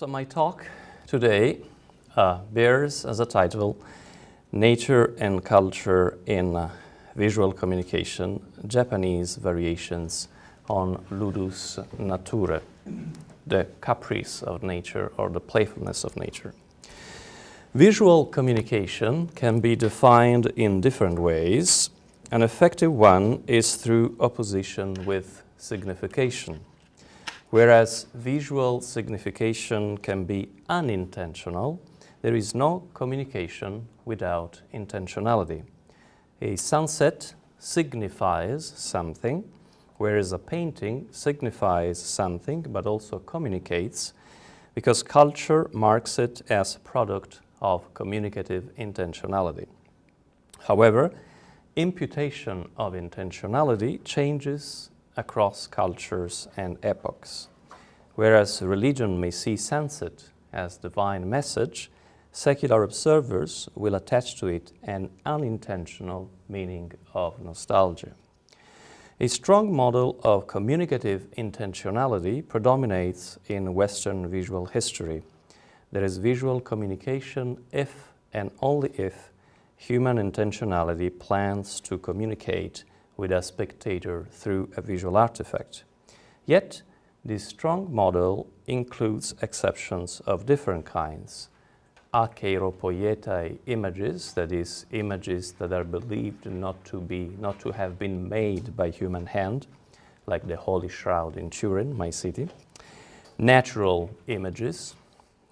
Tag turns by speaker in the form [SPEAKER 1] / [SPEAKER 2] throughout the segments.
[SPEAKER 1] So my talk today bears as a title, Nature and Culture in Visual Communication, Japanese Variations on Ludus Naturae, the caprice of nature or the playfulness of nature. Visual communication can be defined in different ways. An effective one is through opposition with signification. Whereas visual signification can be unintentional, there is no communication without intentionality. A sunset signifies something, whereas a painting signifies something but also communicates, because culture marks it as a product of communicative intentionality. However, imputation of intentionality changes across cultures and epochs. Whereas religion may see sunset as divine message, secular observers will attach to it an unintentional meaning of nostalgia. A strong model of communicative intentionality predominates in Western visual history. There is visual communication if and only if human intentionality plans to communicate with a spectator through a visual artifact. Yet, this strong model includes exceptions of different kinds. Akeiropoietai images, that is, images that are believed not to have been made by human hand, like the Holy Shroud in Turin, my city. Natural images,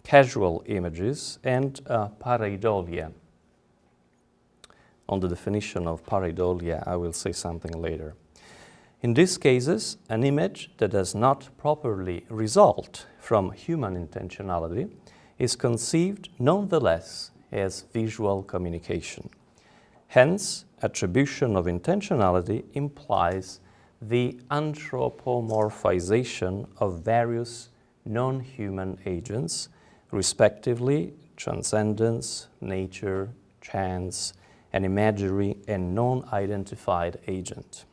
[SPEAKER 1] casual images, and pareidolia. On the definition of pareidolia, I will say something later. In these cases, an image that does not properly result from human intentionality is conceived nonetheless as visual communication. Hence, attribution of intentionality implies the anthropomorphization of various non-human agents, respectively transcendence, nature, chance, an imagery, and non-identified agent.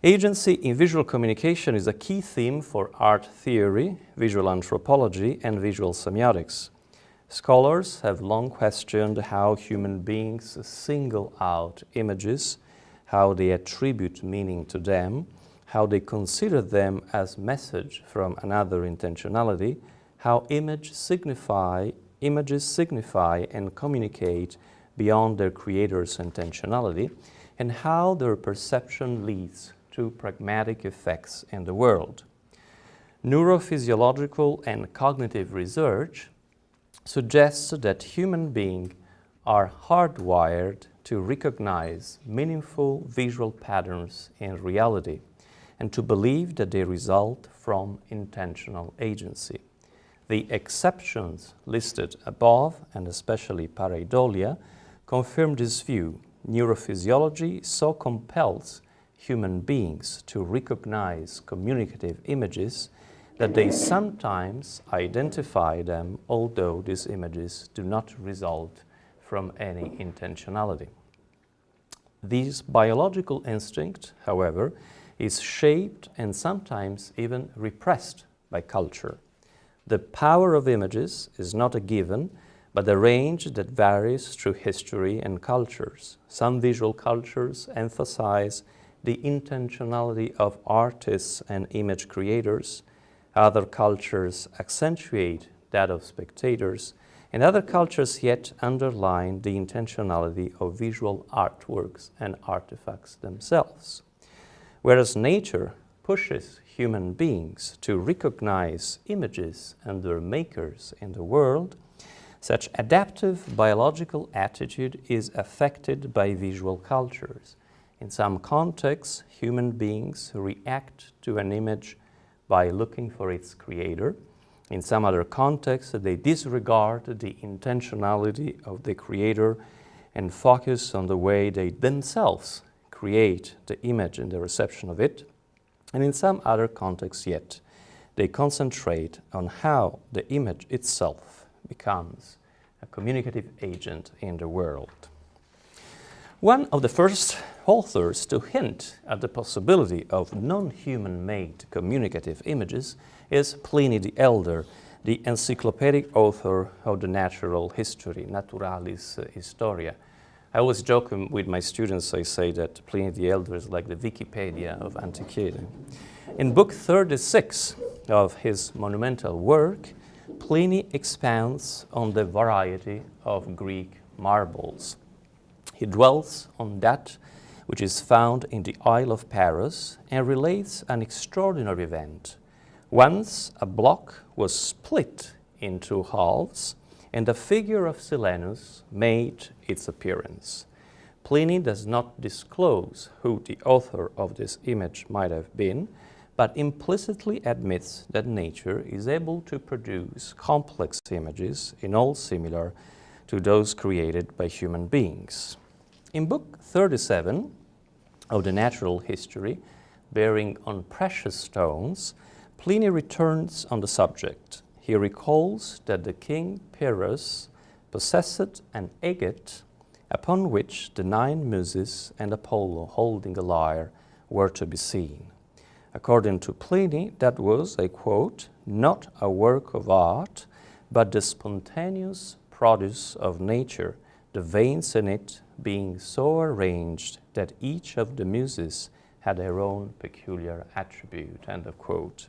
[SPEAKER 1] Agency in visual communication is a key theme for art theory, visual anthropology, and visual semiotics. Scholars have long questioned how human beings single out images, how they attribute meaning to them, how they consider them as message from another intentionality, how images signify and communicate beyond their creator's intentionality, and how their perception leads to pragmatic effects in the world. Neurophysiological and cognitive research suggests that human beings are hardwired to recognize meaningful visual patterns in reality and to believe that they result from intentional agency. The exceptions listed above, and especially pareidolia, confirm this view. Neurophysiology so compels human beings to recognize communicative images that they sometimes identify them, although these images do not result from any intentionality. This biological instinct, however, is shaped and sometimes even repressed by culture. The power of images is not a given, but a range that varies through history and cultures. Some visual cultures emphasize the intentionality of artists and image creators. Other cultures accentuate that of spectators, and other cultures yet underline the intentionality of visual artworks and artifacts themselves. Whereas nature pushes human beings to recognize images and their makers in the world, such adaptive biological attitude is affected by visual cultures. In some contexts, human beings react to an image by looking for its creator. In some other contexts, they disregard the intentionality of the creator and focus on the way they themselves create the image and the reception of it. And in some other contexts yet, they concentrate on how the image itself becomes a communicative agent in the world. One of the first authors to hint at the possibility of non-human-made communicative images is Pliny the Elder, the encyclopedic author of the natural history, Naturalis Historia. I always joke with my students, I say that Pliny the Elder is like the Wikipedia of antiquity. In book 36 of his monumental work, Pliny expounds on the variety of Greek marbles. He dwells on that which is found in the Isle of Paros and relates an extraordinary event. Once a block was split into halves and a figure of Silenus made its appearance. Pliny does not disclose who the author of this image might have been, but implicitly admits that nature is able to produce complex images in all similar to those created by human beings. In book 37 of the Natural History, bearing on precious stones, Pliny returns on the subject. He recalls that the king Pyrrhus possessed an agate upon which the 9 Muses and Apollo holding a lyre were to be seen. According to Pliny, that was, I quote, not a work of art, but the spontaneous produce of nature, the veins in it being so arranged that each of the Muses had their own peculiar attribute, end of quote.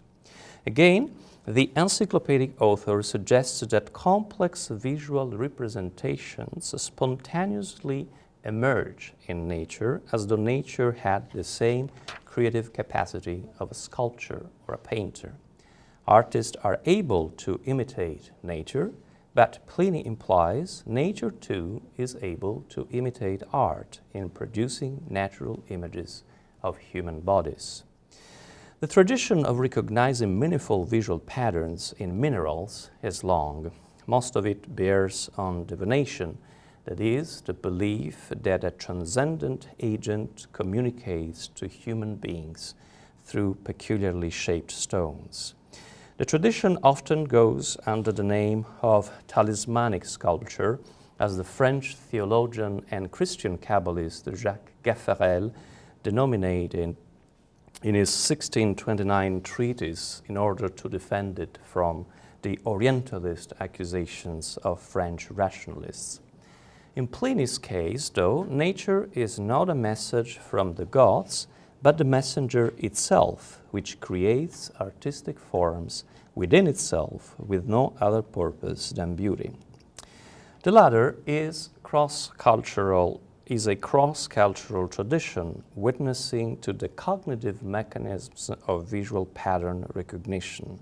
[SPEAKER 1] Again, the encyclopedic author suggests that complex visual representations spontaneously emerge in nature as though nature had the same creative capacity of a sculptor or a painter. Artists are able to imitate nature, but Pliny implies nature too is able to imitate art in producing natural images of human bodies. The tradition of recognizing meaningful visual patterns in minerals is long. Most of it bears on divination, that is, the belief that a transcendent agent communicates to human beings through peculiarly shaped stones. The tradition often goes under the name of talismanic sculpture, as the French theologian and Christian Kabbalist Jacques Gaffarel denominated in his 1629 treatise in order to defend it from the Orientalist accusations of French rationalists. In Pliny's case, though, nature is not a message from the gods, but the messenger itself, which creates artistic forms within itself with no other purpose than beauty. The latter is a cross-cultural tradition witnessing to the cognitive mechanisms of visual pattern recognition.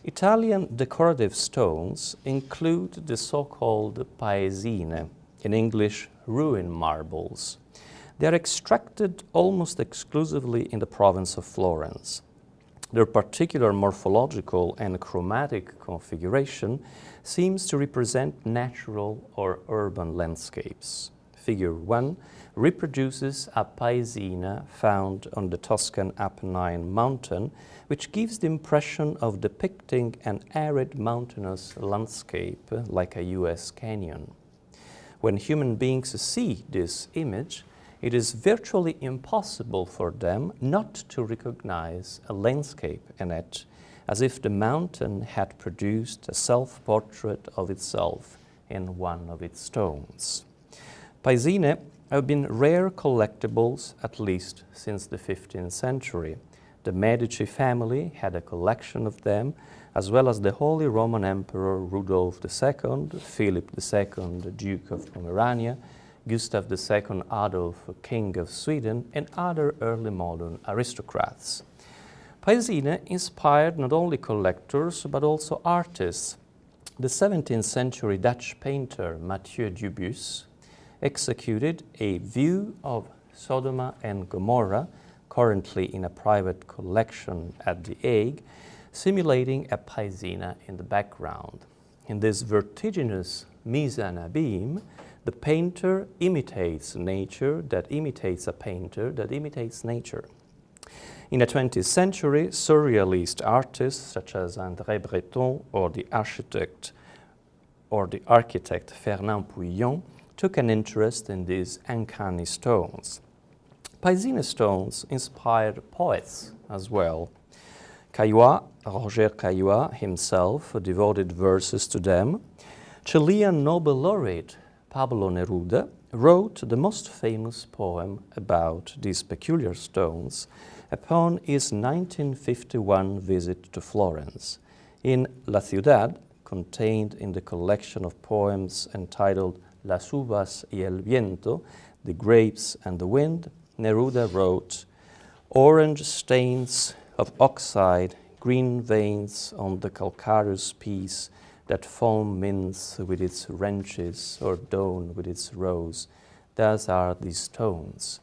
[SPEAKER 1] Italian decorative stones include the so-called paesine, in English ruin marbles. They are extracted almost exclusively in the province of Florence. Their particular morphological and chromatic configuration seems to represent natural or urban landscapes. Figure 1 reproduces a paesina found on the Tuscan Apennine mountain, which gives the impression of depicting an arid mountainous landscape like a U.S. canyon. When human beings see this image, it is virtually impossible for them not to recognize a landscape in it, as if the mountain had produced a self-portrait of itself in one of its stones. Paesine have been rare collectibles at least since the 15th century. The Medici family had a collection of them, as well as the Holy Roman Emperor Rudolf II, Philip II, Duke of Pomerania, Gustav II Adolf, King of Sweden, and other early modern aristocrats. Paesine inspired not only collectors but also artists. The 17th century Dutch painter Mathieu Dubus executed a view of Sodom and Gomorrah, currently in a private collection at The Hague, simulating a paesina in the background. In this vertiginous mise en abîme, the painter imitates nature that imitates a painter that imitates nature. In the 20th century, surrealist artists such as André Breton or the architect Fernand Pouillon took an interest in these uncanny stones. Paesine stones inspired poets as well. Roger Caillois himself devoted verses to them. Chilean Nobel laureate Pablo Neruda wrote the most famous poem about these peculiar stones upon his 1951 visit to Florence. In La Ciudad, contained in the collection of poems entitled Las uvas y el viento, The Grapes and the Wind, Neruda wrote, "Orange stains of oxide, green veins on the calcareous piece, that foam mints with its wrenches or dawn with its rose. Thus are these stones.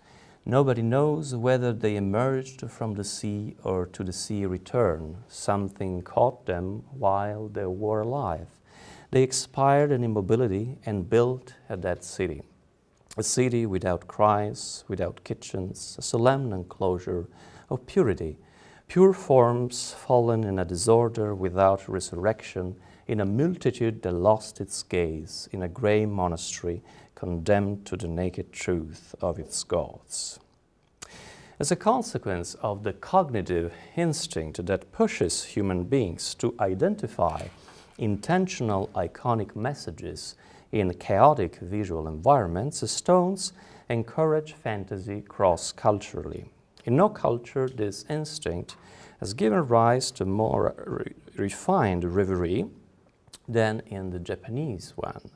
[SPEAKER 1] Nobody knows whether they emerged from the sea or to the sea return. Something caught them while they were alive. They expired in immobility and built a dead city. A city without cries, without kitchens, a solemn enclosure of purity, pure forms fallen in a disorder without resurrection, in a multitude that lost its gaze, in a grey monastery condemned to the naked truth of its gods." As a consequence of the cognitive instinct that pushes human beings to identify intentional iconic messages in chaotic visual environments, stones encourage fantasy cross-culturally. In no culture, this instinct has given rise to more refined reverie than in the Japanese one.